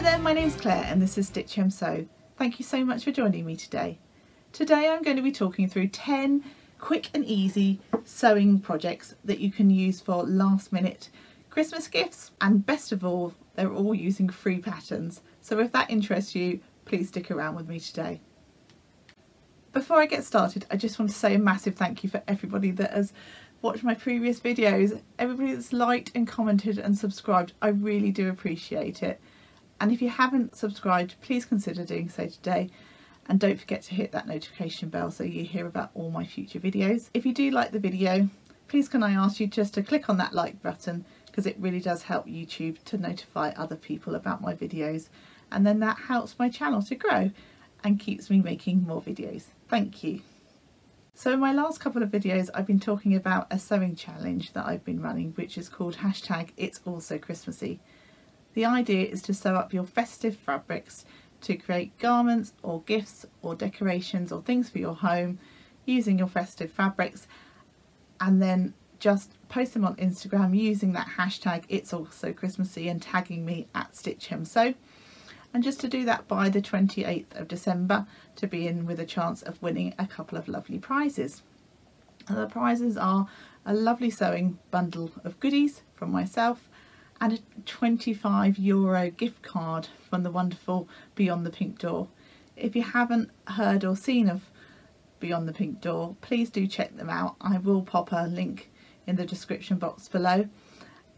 there, my name's Claire and this is Stitch Hem Sew. Thank you so much for joining me today. Today I'm going to be talking through 10 quick and easy sewing projects that you can use for last minute Christmas gifts, and best of all, they're all using free patterns. So if that interests you, please stick around with me today. Before I get started, I just want to say a massive thank you for everybody that has watched my previous videos, everybody that's liked and commented and subscribed. I really do appreciate it. And if you haven't subscribed, please consider doing so today. And don't forget to hit that notification bell so you hear about all my future videos. If you do like the video, please can I ask you just to click on that like button, because it really does help YouTube to notify other people about my videos. And then that helps my channel to grow and keeps me making more videos. Thank you. So in my last couple of videos, I've been talking about a sewing challenge that I've been running, which is called #It'sAlsoChristmassy. The idea is to sew up your festive fabrics to create garments or gifts or decorations or things for your home using your festive fabrics, and then just post them on Instagram using that hashtag #It'sAlsoChristmassy and tagging me at Stitch Hem Sew. And just to do that by the 28th of December to be in with a chance of winning a couple of lovely prizes. And the prizes are a lovely sewing bundle of goodies from myself and a €25 gift card from the wonderful Beyond the Pink Door. If you haven't heard or seen of Beyond the Pink Door, please do check them out. I will pop a link in the description box below.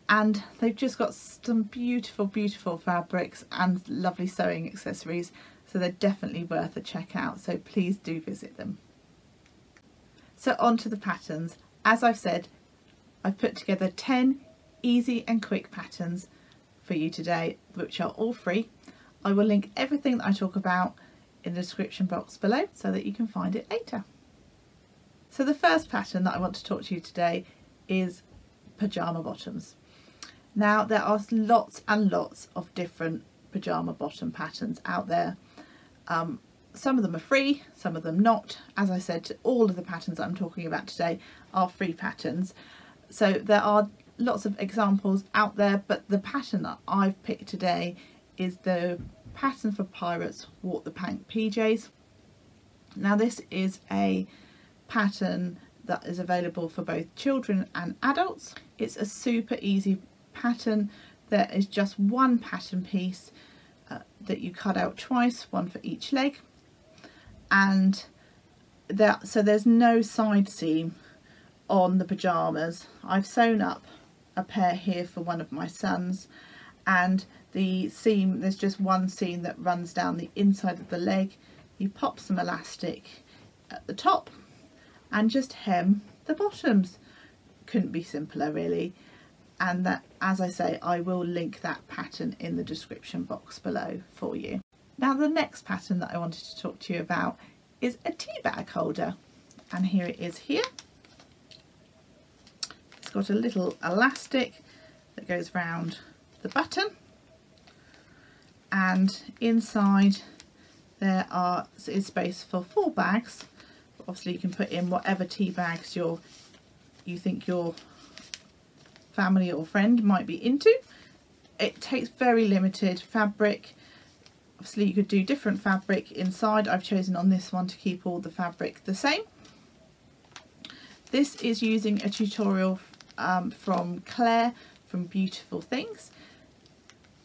And they've just got some beautiful fabrics and lovely sewing accessories, so they're definitely worth a check out, so please do visit them. So on to the patterns. As I've said, I've put together 10 easy and quick patterns for you today, which are all free. I will link everything that I talk about in the description box below so that you can find it later. So the first pattern that I want to talk to you today is pyjama bottoms. Now there are lots and lots of different pyjama bottom patterns out there. Some of them are free, some of them not. As I said, all of the patterns that I'm talking about today are free patterns. So there are lots of examples out there, but the pattern that I've picked today is the pattern for Pirates Walk the Plank PJs. Now this is a pattern that is available for both children and adults. It's a super easy pattern. There is just one pattern piece that you cut out twice, one for each leg, and so there's no side seam on the pyjamas. I've sewn up a pair here for one of my sons, and the seam, there's just one seam that runs down the inside of the leg. You pop some elastic at the top and just hem the bottoms. Couldn't be simpler really. And that, as I say, I will link that pattern in the description box below for you. Now the next pattern that I wanted to talk to you about is a tea bag holder, and here it is here. It's got a little elastic that goes round the button, and inside there is space for 4 bags. Obviously you can put in whatever tea bags you think your family or friend might be into. It takes very limited fabric. Obviously you could do different fabric inside. I've chosen on this one to keep all the fabric the same. This is using a tutorial from Claire from Beautiful Things.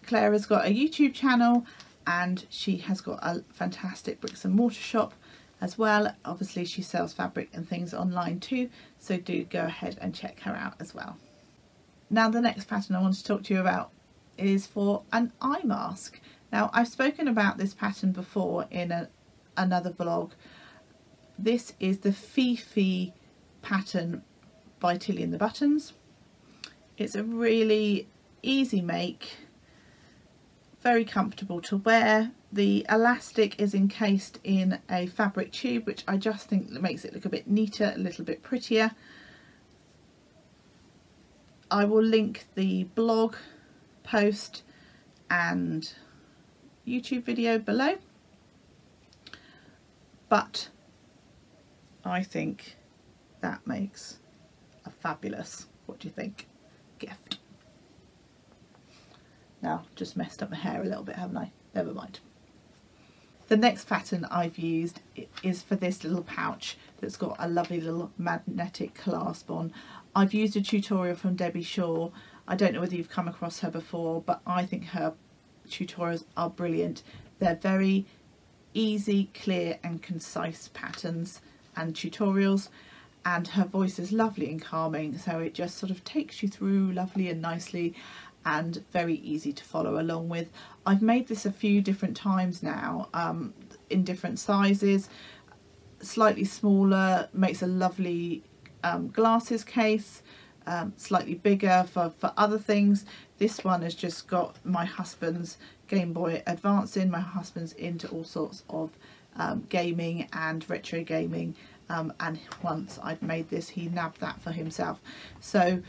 Claire has got a YouTube channel and she has got a fantastic bricks and mortar shop as well. Obviously she sells fabric and things online too, so do go ahead and check her out as well. Now the next pattern I want to talk to you about is for an eye mask. Now I've spoken about this pattern before in another vlog. This is the Fifi pattern by Tilly and the Buttons. It's a really easy make, very comfortable to wear. The elastic is encased in a fabric tube, which I just think makes it look a bit neater, a little bit prettier. I will link the blog post and YouTube video below, but I think that makes a fabulous, what do you think, gift. Now, just messed up my hair a little bit, haven't I? Never mind. The next pattern I've used is for this little pouch that's got a lovely little magnetic clasp on. I've used a tutorial from Debbie Shaw. I don't know whether you've come across her before, but I think her tutorials are brilliant. They're very easy, clear and concise patterns and tutorials, and her voice is lovely and calming, so it just sort of takes you through lovely and nicely and very easy to follow along with. I've made this a few different times now, in different sizes. Slightly smaller makes a lovely glasses case, slightly bigger for other things. This one has just got my husband's Game Boy Advance in. My husband's into all sorts of gaming and retro gaming, and once I'd made this, he nabbed that for himself. So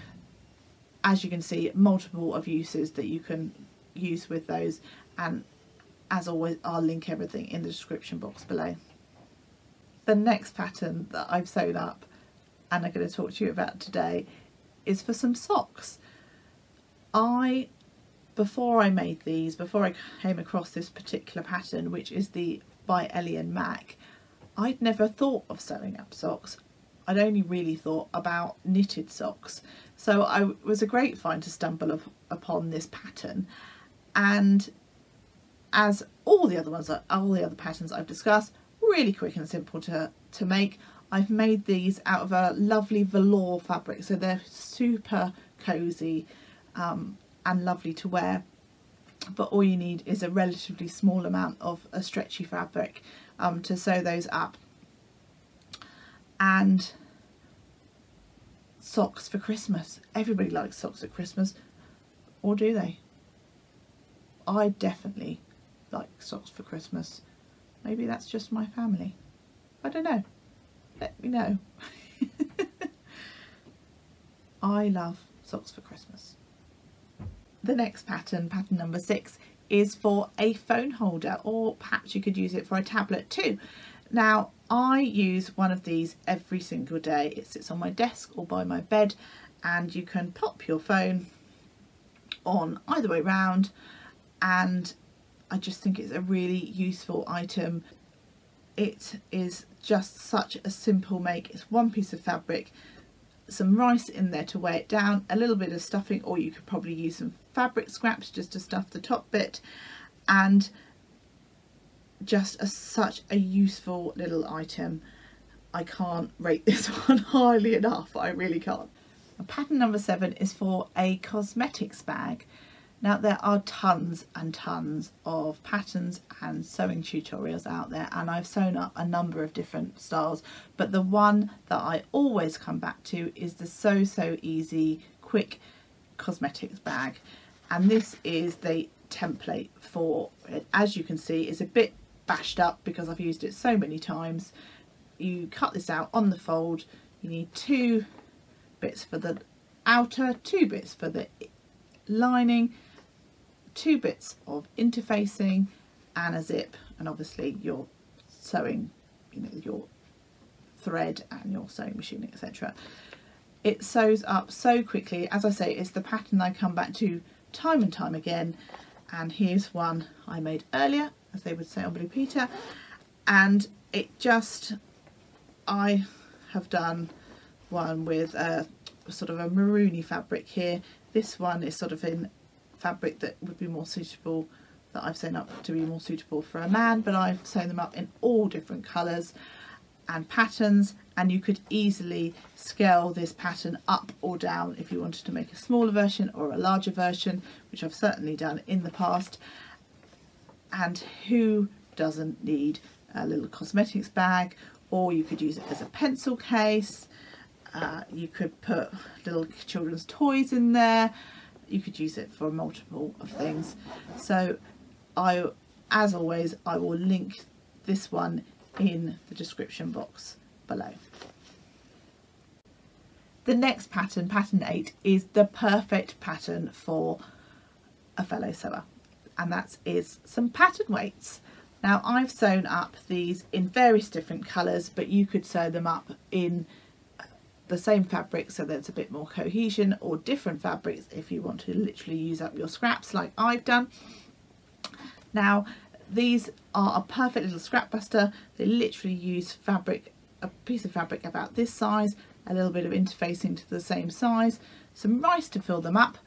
as you can see, multiple of uses that you can use with those, and as always I'll link everything in the description box below. The next pattern that I've sewn up and I'm going to talk to you about today is for some socks. Before I made these, before I came across this particular pattern, which is the by Ellie and Mac, I'd never thought of sewing up socks. I'd only really thought about knitted socks. So it was a great find to stumble upon this pattern, and as all the other patterns I've discussed, really quick and simple to make. I've made these out of a lovely velour fabric, so they're super cozy and lovely to wear, but all you need is a relatively small amount of a stretchy fabric to sew those up. And socks for Christmas. Everybody likes socks at Christmas, or do they? I definitely like socks for Christmas. Maybe that's just my family. I don't know. Let me know. I love socks for Christmas. The next pattern, pattern number 6, is for a phone holder, or perhaps you could use it for a tablet too. Now, I use one of these every single day. It sits on my desk or by my bed, and you can pop your phone on either way round, and I just think it's a really useful item. It is just such a simple make. It's one piece of fabric, some rice in there to weigh it down, a little bit of stuffing, or you could probably use some fabric scraps just to stuff the top bit, and just such a useful little item. I can't rate this one highly enough, I really can't. Pattern number 7 is for a cosmetics bag. Now, there are tons and tons of patterns and sewing tutorials out there, and I've sewn up a number of different styles, but the one that I always come back to is the so easy quick cosmetics bag, and this is the template for it. As you can see, it's a bit bashed up because I've used it so many times. You cut this out on the fold. You need 2 bits for the outer, 2 bits for the lining, 2 bits of interfacing, and a zip, and obviously your sewing, your thread and your sewing machine, etc. It sews up so quickly. As I say, it's the pattern I come back to time and time again, and here's one I made earlier, as they would say on Blue Peter, and it just, I have done one with a sort of a maroony fabric here. This one is sort of in fabric that would be more suitable, that I've sewn up to be more suitable for a man, but I've sewn them up in all different colours and patterns, and you could easily scale this pattern up or down if you wanted to make a smaller version or a larger version, which I've certainly done in the past. And who doesn't need a little cosmetics bag? Or you could use it as a pencil case, you could put little children's toys in there, you could use it for multiple of things. So as always, I will link this one in the description box below. The next pattern, pattern 8, is the perfect pattern for a fellow sewer, and that is some pattern weights. Now, I've sewn up these in various different colours, but you could sew them up in the same fabric so there's a bit more cohesion, or different fabrics if you want to literally use up your scraps like I've done. Now these are a perfect little scrap buster. They literally use fabric, a piece of fabric about this size, a little bit of interfacing to the same size, some rice to fill them up,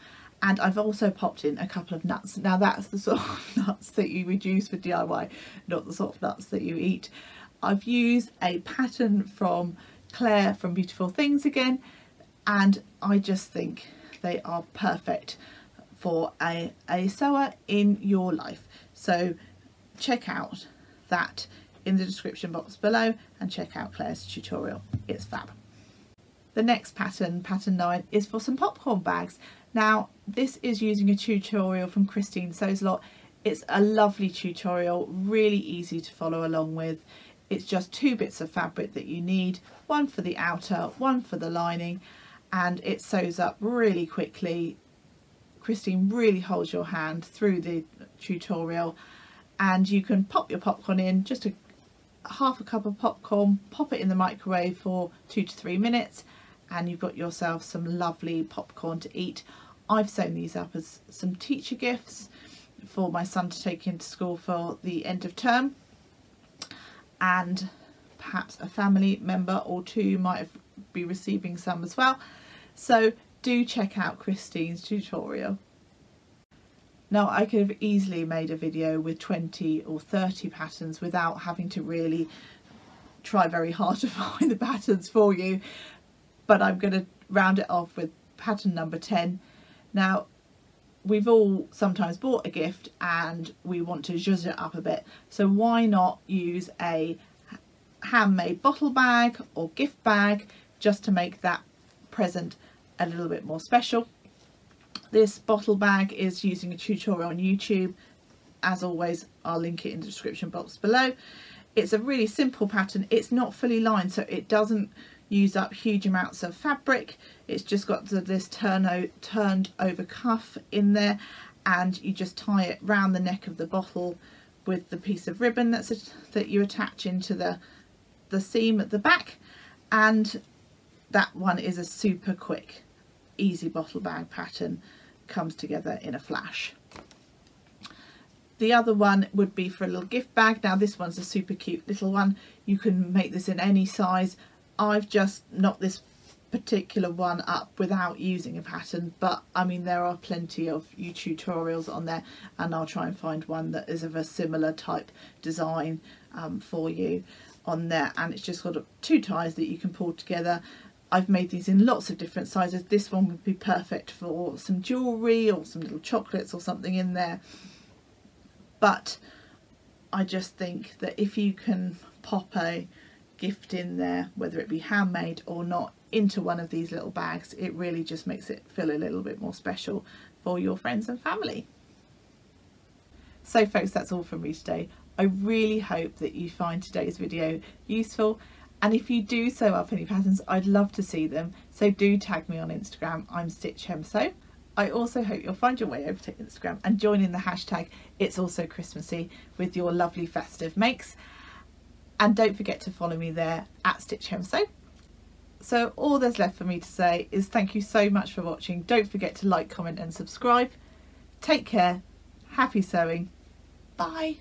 and I've also popped in a couple of nuts. Now that's the sort of nuts that you would use for DIY, not the sort of nuts that you eat. I've used a pattern from Claire from Beautiful Things again, and I just think they are perfect for a sewer in your life. So check out that in the description box below and check out Claire's tutorial. It's fab. The next pattern, pattern 9, is for some popcorn bags. Now this is using a tutorial from Christine Sews A Lot. It's a lovely tutorial, really easy to follow along with. It's just 2 bits of fabric that you need, one for the outer, one for the lining, and it sews up really quickly. Christine really holds your hand through the tutorial, and you can pop your popcorn in, just half a cup of popcorn, pop it in the microwave for 2 to 3 minutes, and you've got yourself some lovely popcorn to eat. I've sewn these up as some teacher gifts for my son to take into school for the end of term, and perhaps a family member or 2 might be receiving some as well. So do check out Christine's tutorial. Now I could have easily made a video with 20 or 30 patterns without having to really try very hard to find the patterns for you, but I'm going to round it off with pattern number 10. Now we've all sometimes bought a gift and we want to zhuzh it up a bit, so why not use a handmade bottle bag or gift bag just to make that present a little bit more special. This bottle bag is using a tutorial on YouTube. As always, I'll link it in the description box below. It's a really simple pattern. It's not fully lined, so it doesn't use up huge amounts of fabric. It's just got this turned over cuff in there, and you just tie it round the neck of the bottle with the piece of ribbon that you attach into the seam at the back, and that one is a super quick, easy bottle bag pattern. Comes together in a flash. The other one would be for a little gift bag. Now this one's a super cute little one. You can make this in any size. I've just knocked this particular one up without using a pattern, but I mean there are plenty of YouTube tutorials on there, and I'll try and find one that is of a similar type design for you on there. And it's just got 2 ties that you can pull together. I've made these in lots of different sizes. This one would be perfect for some jewellery or some little chocolates or something in there. But I just think that if you can pop a gift in there, whether it be handmade or not, into one of these little bags, it really just makes it feel a little bit more special for your friends and family. So folks, that's all from me today. I really hope that you find today's video useful. And if you do sew up any patterns, I'd love to see them. So do tag me on Instagram. I'm Stitch Hem Sew. I also hope you'll find your way over to Instagram and join in the hashtag It's Also Christmassy with your lovely festive makes. And don't forget to follow me there at Stitch Hem Sew. So all there's left for me to say is thank you so much for watching. Don't forget to like, comment and subscribe. Take care. Happy sewing. Bye.